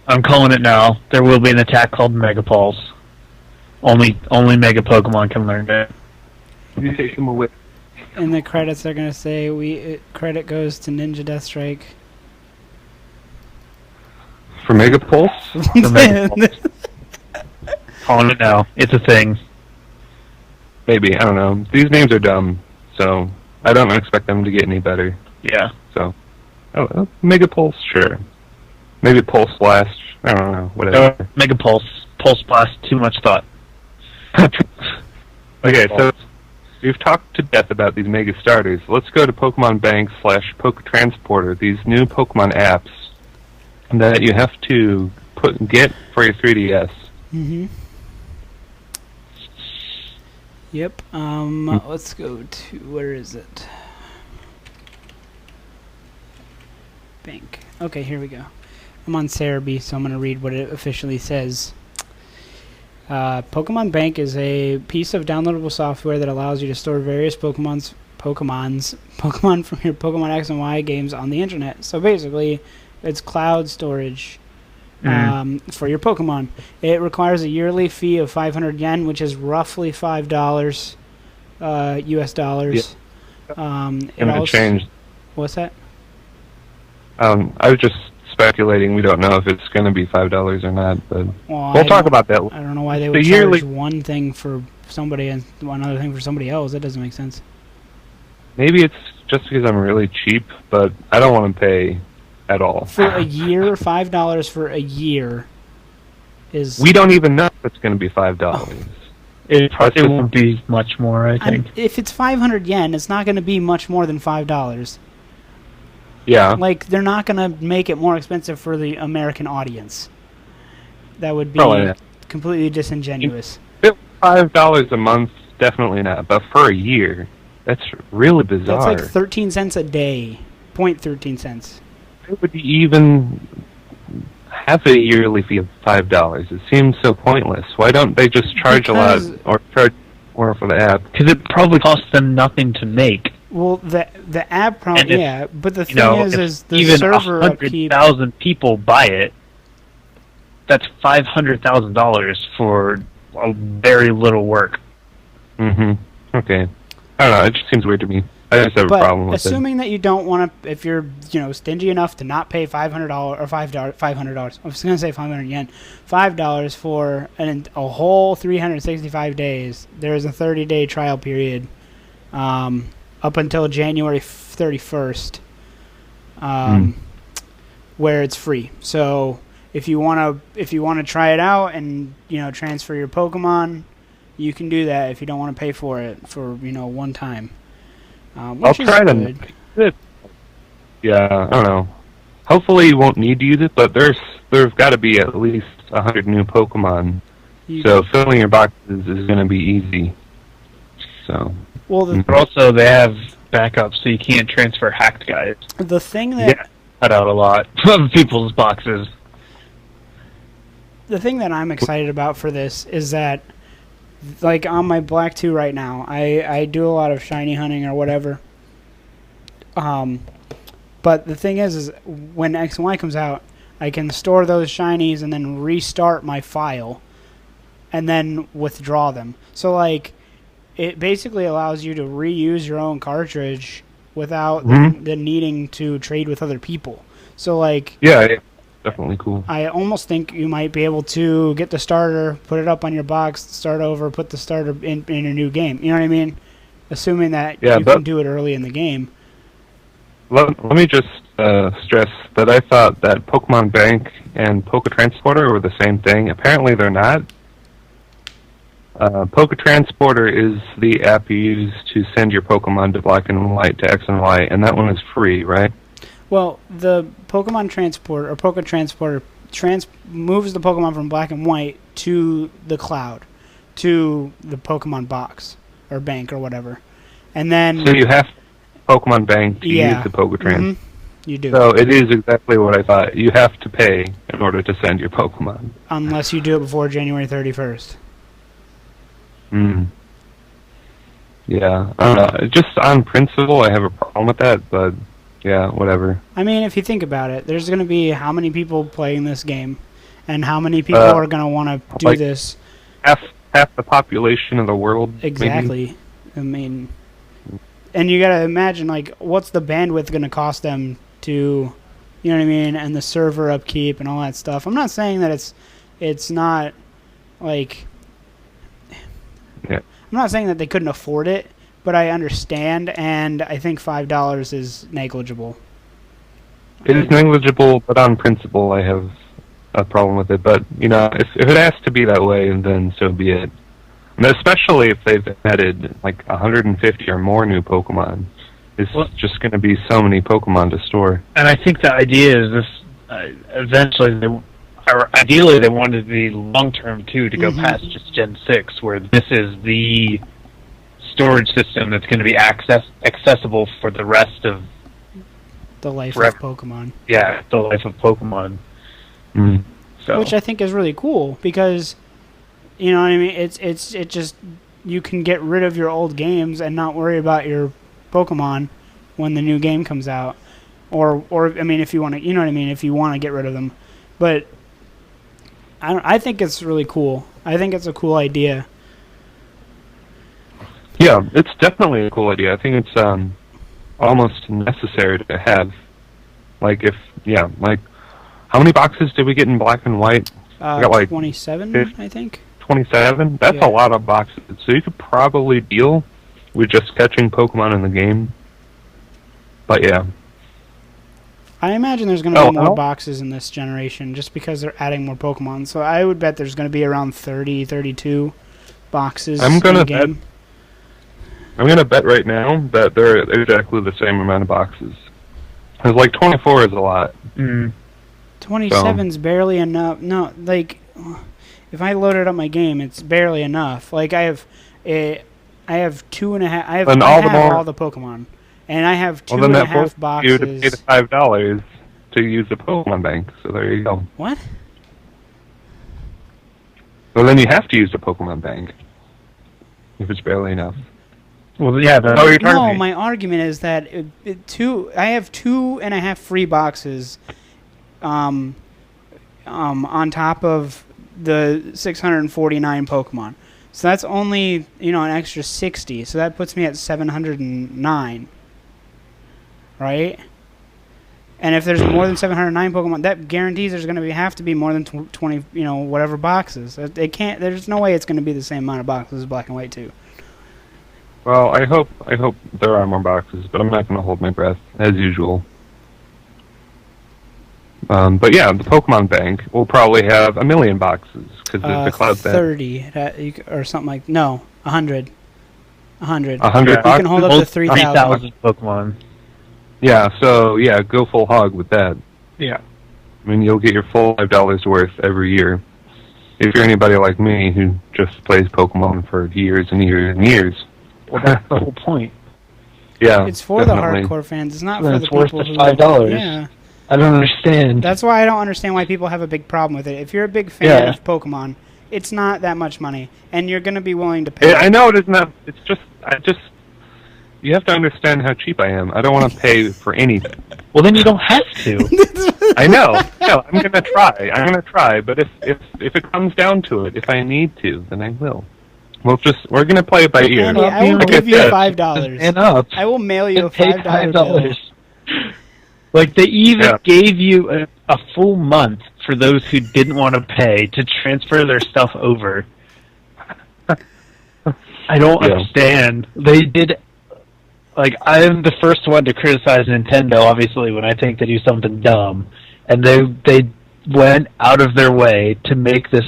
I'm calling it now. There will be an attack called Mega Pulse. Only Mega Pokemon can learn it. You take him away. In the credits, they're gonna say credit goes to NinjaDeathStrike. For Mega Pulse? For Mega Pulse. Calling it now. It's a thing. Maybe, I don't know. These names are dumb, so I don't expect them to get any better. Yeah. So, Mega Pulse, sure. Maybe Pulse Blast, I don't know, whatever. Mega Pulse. Pulse Blast, too much thought. Okay, so we've talked to death about these Mega Starters. Let's go to Pokemon Bank / Poke Transporter, these new Pokemon apps that you have to get for your 3DS. Mm-hmm. Yep. Let's go to, where is it? Bank. Okay, here we go. I'm on Cerebi, so I'm going to read what it officially says. Pokemon Bank is a piece of downloadable software that allows you to store various Pokemon from your Pokemon X and Y games on the internet. So basically, it's cloud storage for your Pokemon. It requires a yearly fee of 500 yen, which is roughly $5 US dollars. Yeah. It also changed. What's that? I was just speculating. We don't know if it's going to be $5 or not, but Well, we'll talk about that. I don't know why they would charge one thing for somebody and another thing for somebody else. That doesn't make sense. Maybe it's just because I'm really cheap, but I don't want to pay at all. For a year, $5 for a year is... We don't even know if it's going to be $5. It probably won't be much more, I think. If it's 500 yen, it's not going to be much more than $5. Yeah. Like, they're not going to make it more expensive for the American audience. That would be completely disingenuous. $5 a month, definitely not. But for a year, that's really bizarre. That's like 13 cents a day. 0.13 cents. It would even have a yearly fee of $5. It seems so pointless. Why don't they just charge a lot or charge more for the app? Because it probably costs them nothing to make. Well, the app probably, yeah, but the thing is the even server upkeep... 100,000 people buy it, that's $500,000 for very little work. Mm-hmm. Okay. I don't know, it just seems weird to me. I just have a problem with it. Assuming that you don't want to, if you're, stingy enough to not pay $500 or $500, I was going to say 500 yen, $5 for a whole 365 days. There is a 30-day trial period, up until January 31st, where it's free. So if you want to try it out and transfer your Pokemon, you can do that if you don't want to pay for it for one time. I'll try to. Yeah, I don't know. Hopefully, you won't need to use it, but there's got to be at least 100 new Pokemon. So filling your boxes is going to be easy. So. Well, but also they have backups, so you can't transfer hacked guys. The thing that cut out a lot of people's boxes. The thing that I'm excited about for this is that like on my Black 2 right now, I do a lot of shiny hunting or whatever. But the thing is when X and Y comes out, I can store those shinies and then restart my file and then withdraw them. So, like, it basically allows you to reuse your own cartridge without the needing to trade with other people. So, like... Yeah, definitely cool. I almost think you might be able to get the starter, put it up on your box, start over, put the starter in a new game. You know what I mean? Assuming that you can do it early in the game. Let me just stress that I thought that Pokemon Bank and Poke Transporter were the same thing. Apparently they're not. Poke Transporter is the app you use to send your Pokemon to Black and White, to X and Y, and that one is free, right? Well, the Pokemon Transporter, or Poke Transporter, moves the Pokemon from Black and White to the cloud, to the Pokemon box, or bank, or whatever. And then... So you have Pokemon Bank to use the Poke Transporter. You do. So it is exactly what I thought. You have to pay in order to send your Pokemon. Unless you do it before January 31st. Yeah, I don't know. Just on principle, I have a problem with that, but yeah, whatever. I mean, if you think about it, there's going to be how many people playing this game, and how many people are going to want to do this? Half the population of the world. Exactly. Maybe? I mean, and you got to imagine, like, what's the bandwidth going to cost them to, you know what I mean, and the server upkeep and all that stuff. I'm not saying that it's not like... Yeah. I'm not saying that they couldn't afford it, but I understand, and I think $5 is negligible. It is negligible, but on principle, I have a problem with it. But, you know, if it has to be that way, then so be it. And especially if they've added, like, 150 or more new Pokemon. It's just going to be so many Pokemon to store. And I think the idea is this, eventually, ideally they wanted it to be long-term, too, to go past just Gen 6, where this is the storage system that's going to be accessible for the rest of... the life of Pokemon. Yeah, the life of Pokemon. So. Which I think is really cool, because, you know what I mean, it just... you can get rid of your old games and not worry about your Pokemon when the new game comes out. Or I mean, if you want to... you know what I mean, if you want to get rid of them. But... I think it's really cool. I think it's a cool idea. Yeah, it's definitely a cool idea. I think it's almost necessary to have. Like, how many boxes did we get in Black and White? We got like 27, I think. 27? That's a lot of boxes. So you could probably deal with just catching Pokemon in the game. But yeah. I imagine there's going to be more boxes in this generation just because they're adding more Pokemon. So I would bet there's going to be around 30, 32 boxes in the game. I'm going to bet right now that they're exactly the same amount of boxes. Because, like, 24 is a lot. 27's barely enough. No, like, if I loaded up my game, it's barely enough. Like, I have 2.5... I have all the Pokemon. And I have 2.5 boxes. You to pay the $5 to use the Pokemon Bank, so there you go. What? Well, then you have to use the Pokemon Bank if it's barely enough. Well, yeah. No, my argument is that I have 2.5 free boxes, on top of the 649 Pokemon. So that's only an extra 60. So that puts me at 709. Right? And if there's more than 709 Pokemon, that guarantees there's going to have to be more than 20, whatever boxes. It can't. There's no way it's going to be the same amount of boxes as Black and White 2. Well, I hope there are more boxes, but I'm not going to hold my breath as usual. But yeah, the Pokemon Bank will probably have 1 million boxes because the cloud 30 or something like 100. 100. 100. You can hold up to 3,000 Pokemon. Yeah, so, go full hog with that. Yeah. I mean, you'll get your full $5 worth every year. If you're anybody like me who just plays Pokemon for years and years and years. Well, that's the whole point. Yeah, it's for the hardcore fans. It's not for the people who... It's worth the $5. Yeah. I don't understand. That's why I don't understand why people have a big problem with it. If you're a big fan of Pokemon, It's not that much money, and you're going to be willing to pay. I know it is not. It's just you have to understand how cheap I am. I don't want to pay for anything. Well, then you don't have to. I know. No, I'm gonna try. I'm gonna try. But if it comes down to it, if I need to, then I will. We're gonna play it by ear. Andy, I will give you $5. And up. I will mail you a Pay $5. Like they even gave you a full month for those who didn't want to pay to transfer their stuff over. I don't understand. They did. Like, I'm the first one to criticize Nintendo, obviously, when I think they do something dumb. And they went out of their way to make this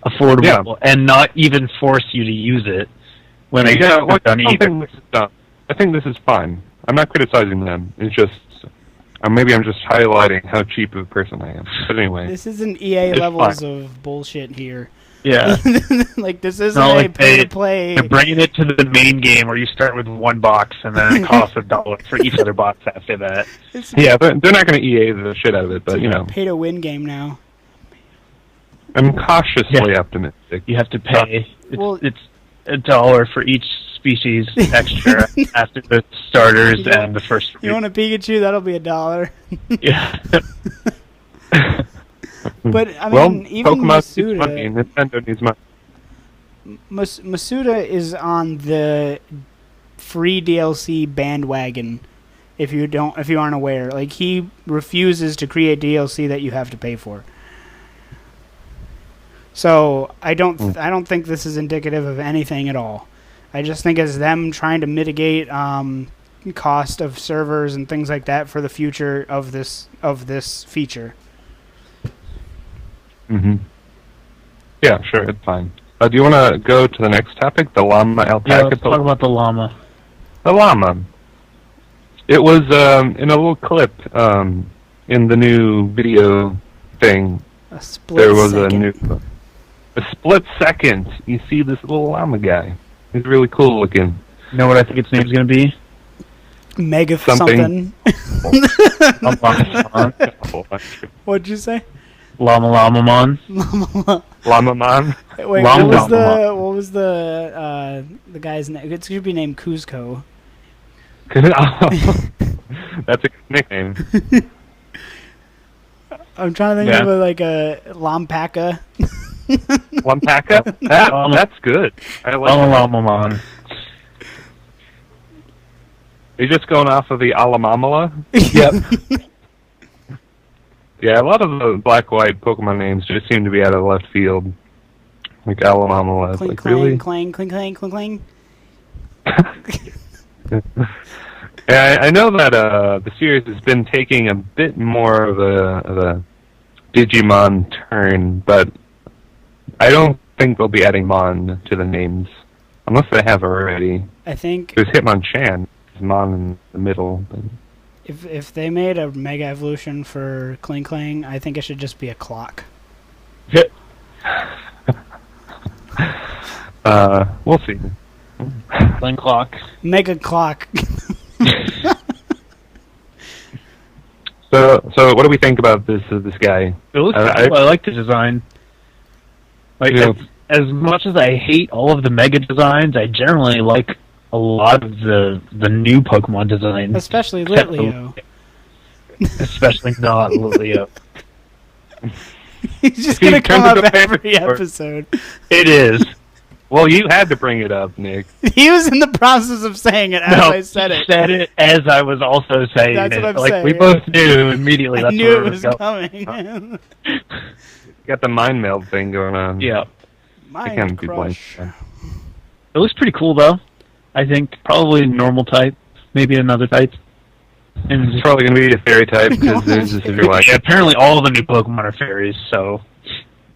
affordable and not even force you to use it. When I think this is fine. I'm not criticizing them. It's just, maybe I'm just highlighting how cheap of a person I am. But anyway. This isn't EA levels of bullshit here. Yeah. Like, this isn't a pay-to-play. They're bringing it to the main game where you start with one box and then it costs $1 for each other box after that. Yeah, they're not going to EA the shit out of it, but, pay-to-win game now. I'm cautiously optimistic. You have to pay. It's $1 for each species extra after the starters and the first. You want a Pikachu? That'll be $1. Yeah. But I mean, even Pokemon needs money. Nintendo needs money. Masuda is on the free DLC bandwagon. If you aren't aware, like, he refuses to create DLC that you have to pay for. So I don't think this is indicative of anything at all. I just think it's them trying to mitigate cost of servers and things like that for the future of this feature. Mm-hmm. Yeah, sure, it's fine. Do you want to go to the next topic, the llama alpaca? Yeah, let's talk about the llama. The llama. It was in a little clip in the new video thing. A split second. You see this little llama guy. He's really cool looking. You know what I think its name's going to be? Mega something. What'd you say? Llama-Llama-Mon. Llama-Mon? Wait, what was the guy's name? It should be named Kuzco. That's a good nickname. I'm trying to think of a Lampaka. Lampaka? That's good. I like Llama-Llama-Mon. Are you just going off of the Alamamala? Yep. Yeah, a lot of the black-white Pokemon names just seem to be out of left field. Like Alamamala. Cling, like, clang, really? clang, cling, clang, cling, clang. Yeah, I know that the series has been taking a bit more of a Digimon turn, but I don't think they'll be adding Mon to the names. Unless they have already. I think there's Hitmonchan. There's Mon in the middle. But if they made a Mega Evolution for Kling Klang, I think it should just be a clock. We'll see. Kling Clock. Mega Clock. So what do we think about this guy? It looks cool. I like the design. Like, as much as I hate all of the Mega designs, I generally like a lot of the new Pokemon designs. Especially Litleo. Especially not Litleo. He's just gonna come up every episode. It is. Well, you had to bring it up, Nick. He was in the process of saying it as I said it. Said it as I was also saying That's it. what I'm saying. We both knew immediately. I knew it was coming. Got the mind meld thing going on. Yeah. I can't be blank. It looks pretty cool, though. I think probably normal type, maybe another type. And it's probably going to be a fairy type, because there's this if you're like... Yeah, apparently all the new Pokemon are fairies, so...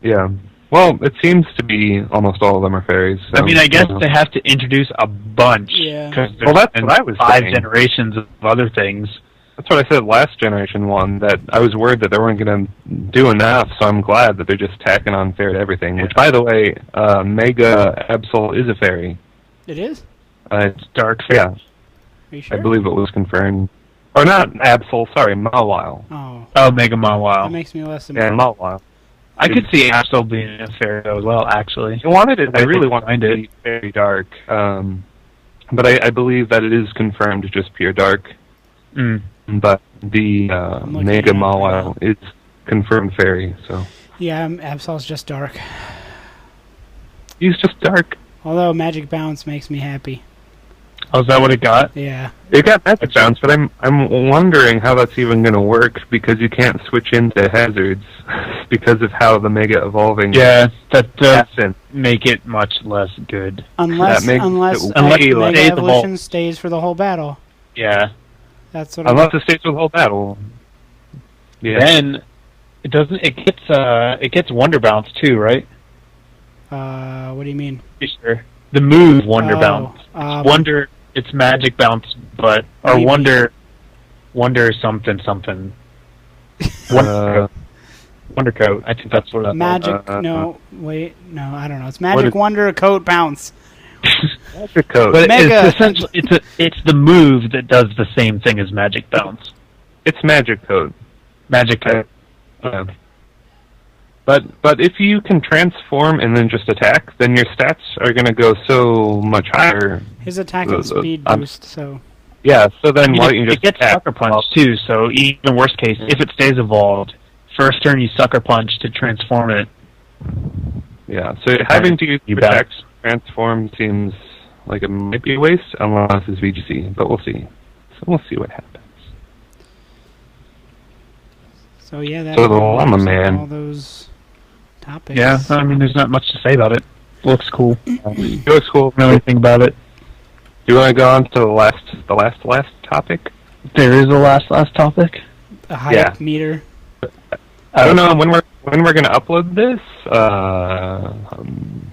Yeah. Well, it seems to be almost all of them are fairies. So, I mean, I guess they have to introduce a bunch. Yeah. Well, that's what I was saying. 5 generations of other things. That's what I said last generation one, that I was worried that they weren't going to do enough, so I'm glad that they're just tacking on fair to everything. Which, by the way, Mega Absol is a fairy. It is? It's dark fairy. Yeah. Are you sure? I believe it was confirmed. Or not Absol, sorry, Mawile. Oh. Oh, Mega Mawile. That makes me less than Yeah, Mawile. I could see Astral being a fairy as well, actually. I really wanted it to be very dark, but I believe that it is confirmed just pure dark. But the Mega Mawile is confirmed fairy, so... Yeah, Absol's just dark. He's just dark. Although Magic Bounce makes me happy. Oh, is that what it got? Yeah. It got Magic Bounce, but I'm wondering how that's even going to work, because you can't switch into hazards because of how the Mega Evolving... Yeah, that does make it much less good. Unless Mega Evolution stays for the whole battle. Yeah. That's what Unless it stays for the whole battle. Yeah. Then it doesn't. It gets Wonder Bounce too, right? What do you mean? Sure. The move Wonder Bounce. Wonder. It's Magic Bounce, but or maybe. Wonder something. Wonder Coat. I think that's what it's Magic. No, I don't know. It's Magic Wonder Coat Bounce. Magic Coat. But it's essentially it's the move that does the same thing as Magic Bounce. It's Magic Coat. Magic Coat. But if you can transform and then just attack, then your stats are going to go so much higher. His attack and speed boost, so... Yeah, so then why don't you just it gets Sucker Punch, too, so even worst case, if it stays evolved, first turn you Sucker Punch to transform it. Yeah, so having to use attack transform seems like it might be a waste, unless it's VGC, but we'll see. So we'll see what happens. So yeah, that's I'm a man. All those topics. Yeah, I mean, there's not much to say about it. Looks cool. It looks cool. Know anything about it? Do you want to go on to the last topic? There is a last topic. A hype meter. I don't know when we're going to upload this.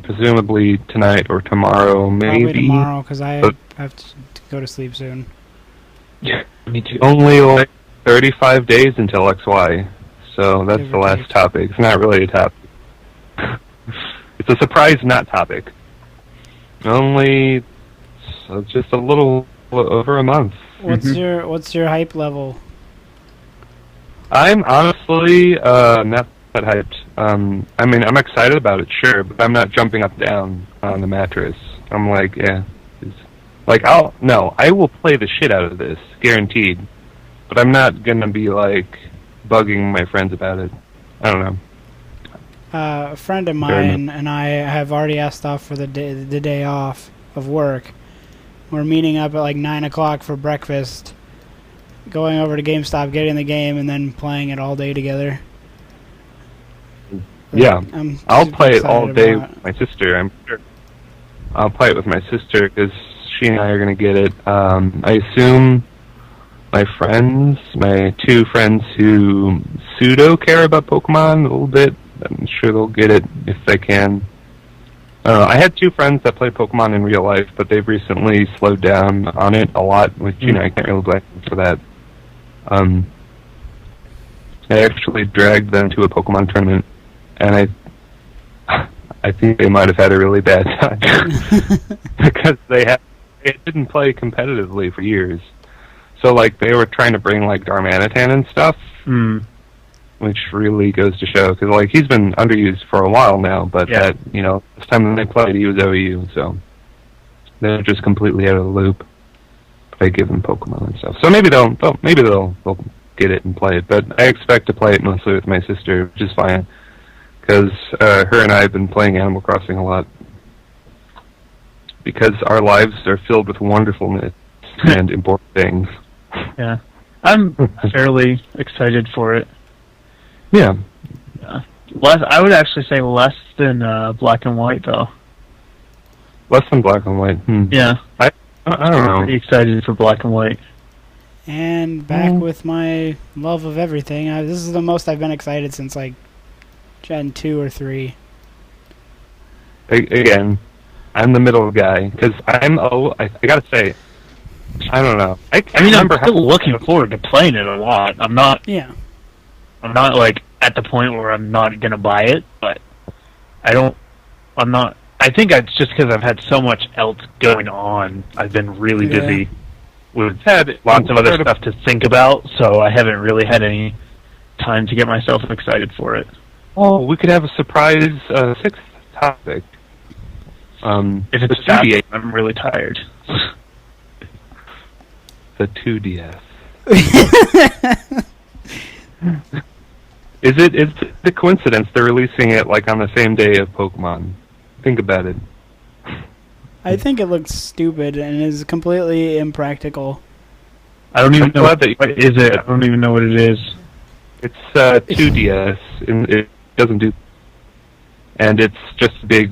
Presumably tonight or tomorrow, maybe. Probably tomorrow, because I have to go to sleep soon. Yeah, me too. Only like 35 days until XY, so that's the last topic. It's not really a topic. It's a surprise not topic. Only just a little over a month. What's your hype level? I'm honestly not that hyped. I mean, I'm excited about it, sure, but I'm not jumping up and down on the mattress. I'm like, yeah. Like, I will play the shit out of this, guaranteed. But I'm not gonna be, like, bugging my friends about it. I don't know. A friend of mine and I have already asked off for the day off of work. We're meeting up at like 9 o'clock for breakfast, going over to GameStop, getting the game, and then playing it all day together. Yeah, I'll play it all day with my sister, I'm sure. I'll play it with my sister, because she and I are going to get it. I assume my two friends who pseudo-care about Pokemon a little bit, I'm sure they'll get it if they can. I had two friends that play Pokemon in real life, but they've recently slowed down on it a lot, which, I can't really blame them for that. I actually dragged them to a Pokemon tournament, and I think they might have had a really bad time because they didn't play competitively for years. So like they were trying to bring like Darmanitan and stuff, which really goes to show because like he's been underused for a while now. But that this time they played, he was OU, so they're just completely out of the loop. They give them Pokemon and stuff, so maybe they'll get it and play it. But I expect to play it mostly with my sister, which is fine. Because her and I have been playing Animal Crossing a lot. Because our lives are filled with wonderfulness and important things. Yeah. I'm fairly excited for it. Yeah. I would actually say less than Black and White, though. Less than Black and White? Yeah. I don't know. I'm pretty excited for Black and White. And back with my love of everything. This is the most I've been excited since, like, Gen 2 or 3. Again, I'm the middle guy, because I gotta say, I don't know. I mean, I'm still looking forward to playing it a lot. I'm not, like, at the point where I'm not gonna buy it, but I think it's just because I've had so much else going on. I've been really busy with lots of other stuff to think about, so I haven't really had any time to get myself excited for it. Oh, we could have a surprise sixth topic. If it's the a 2DS. I'm really tired. The 2DS. Is it a coincidence they're releasing it like on the same day of Pokemon? Think about it. I think it looks stupid and is completely impractical. I don't even I'm know glad that what is it. I don't even know what it is. It's 2DS, and it doesn't do... And it's just a big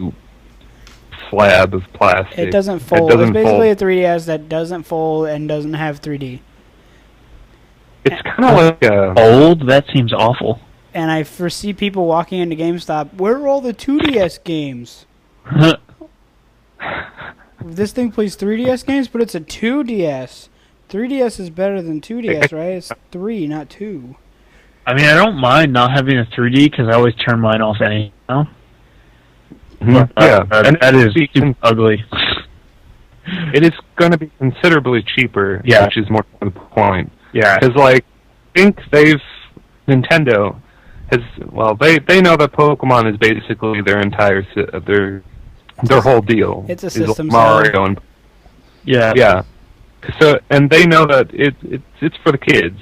slab of plastic. It doesn't fold. It's basically a 3DS that doesn't fold and doesn't have 3D. It's kind of like a... Old? That seems awful. And I foresee people walking into GameStop, where are all the 2DS games? This thing plays 3DS games, but it's a 2DS. 3DS is better than 2DS, right? It's 3, not 2. I mean, I don't mind not having a 3D because I always turn mine off anyhow. Yeah, and that is ugly. It is going to be considerably cheaper, which is more to the point. Yeah. Because, like, I think Nintendo has, well, they know that Pokemon is basically their entire, their whole deal. It's a system Mario and yeah. So, and they know that it's for the kids.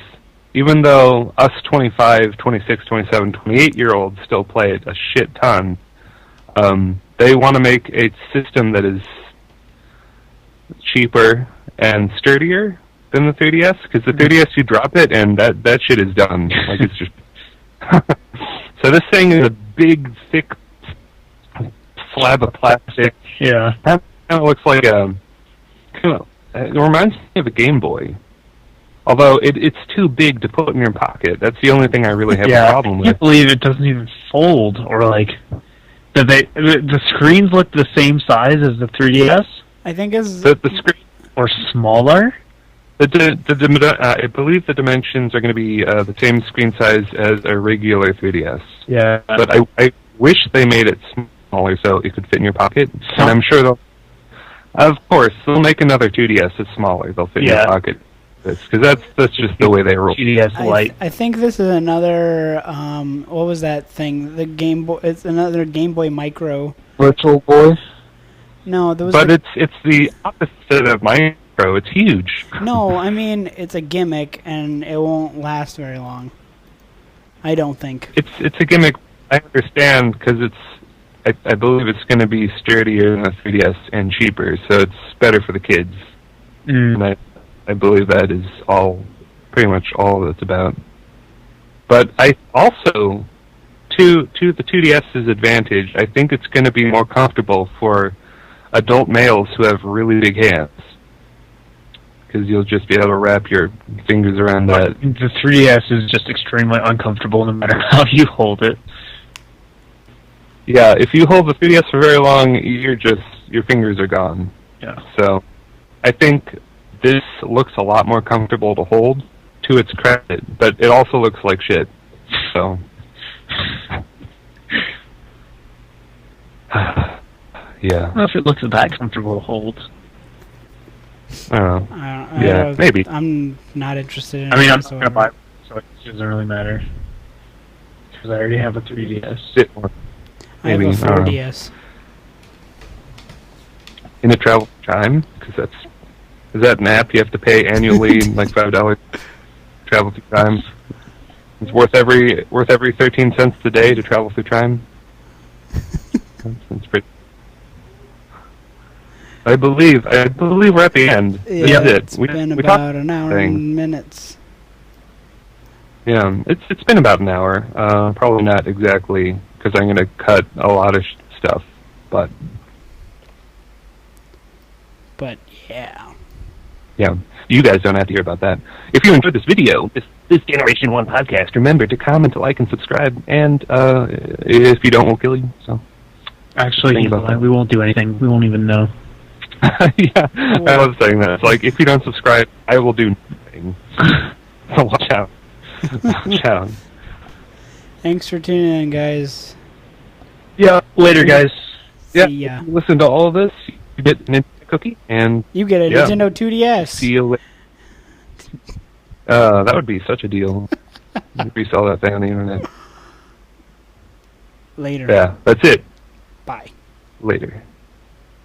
Even though us 25, 26, 27, 28-year-olds still play it a shit ton, they want to make a system that is cheaper and sturdier than the 3DS, because the 3DS, you drop it and that shit is done. Like, it's just... So this thing is a big, thick slab of plastic. Yeah. That kind of looks like a... it reminds me of a Game Boy. Although it's too big to put in your pocket. That's the only thing I really have a problem with. I can't believe it doesn't even fold, or like... The screens look the same size as the 3DS? I think it's... The screen... Or smaller? I believe the dimensions are going to be the same screen size as a regular 3DS. Yeah. But I wish they made it smaller so it could fit in your pocket. And I'm sure they'll... Of course, they'll make another 2DS that's smaller. They'll fit in your pocket. Because that's just the way they roll. 2DS Lite. I think this is another... what was that thing? The Game Boy... It's another Game Boy Micro. Virtual Boy? No, there was... But it's the opposite of Micro. It's huge. No, I mean, it's a gimmick, and it won't last very long. I don't think. It's a gimmick. I understand, because I believe it's going to be sturdier than the 3DS and cheaper, so it's better for the kids. And I believe that is pretty much all that's about. But I also, to the 2DS's advantage, I think it's going to be more comfortable for adult males who have really big hands. Because you'll just be able to wrap your fingers around that. The 3DS is just extremely uncomfortable no matter how you hold it. Yeah, if you hold the 3DS for very long, your fingers are gone. Yeah. So, I think this looks a lot more comfortable to hold, to its credit, but it also looks like shit. So, yeah. I don't know if it looks that comfortable to hold. I don't know. Maybe. I'm not interested in it. I mean, I'm not going to buy it, so it doesn't really matter. Because I already have a 3DS. I have a 4DS. In a travel time? Because is that an app you have to pay annually, like $5 travel through time? It's worth every 13 cents a day to travel through time. That's pretty. I believe we're at the end. Yeah, it's been about an hour and minutes. Yeah, it's been about an hour. Probably not exactly, because I'm going to cut a lot of stuff, but yeah. Yeah, you guys don't have to hear about that. If you enjoyed this video, this Generation 1 podcast, remember to comment, like, and subscribe, and if you don't, we'll kill you, so. Actually, we won't do anything. We won't even know. Yeah, I love saying that. It's like, if you don't subscribe, I will do nothing. So watch out. Watch out. Thanks for tuning in, guys. Yeah, later, guys. Yeah, See ya. if you listen to all of this, you get an Nintendo cookie, and... You get a Nintendo 2DS. See you later. That would be such a deal. Resell that thing on the internet. Later. Yeah, that's it. Bye. Later.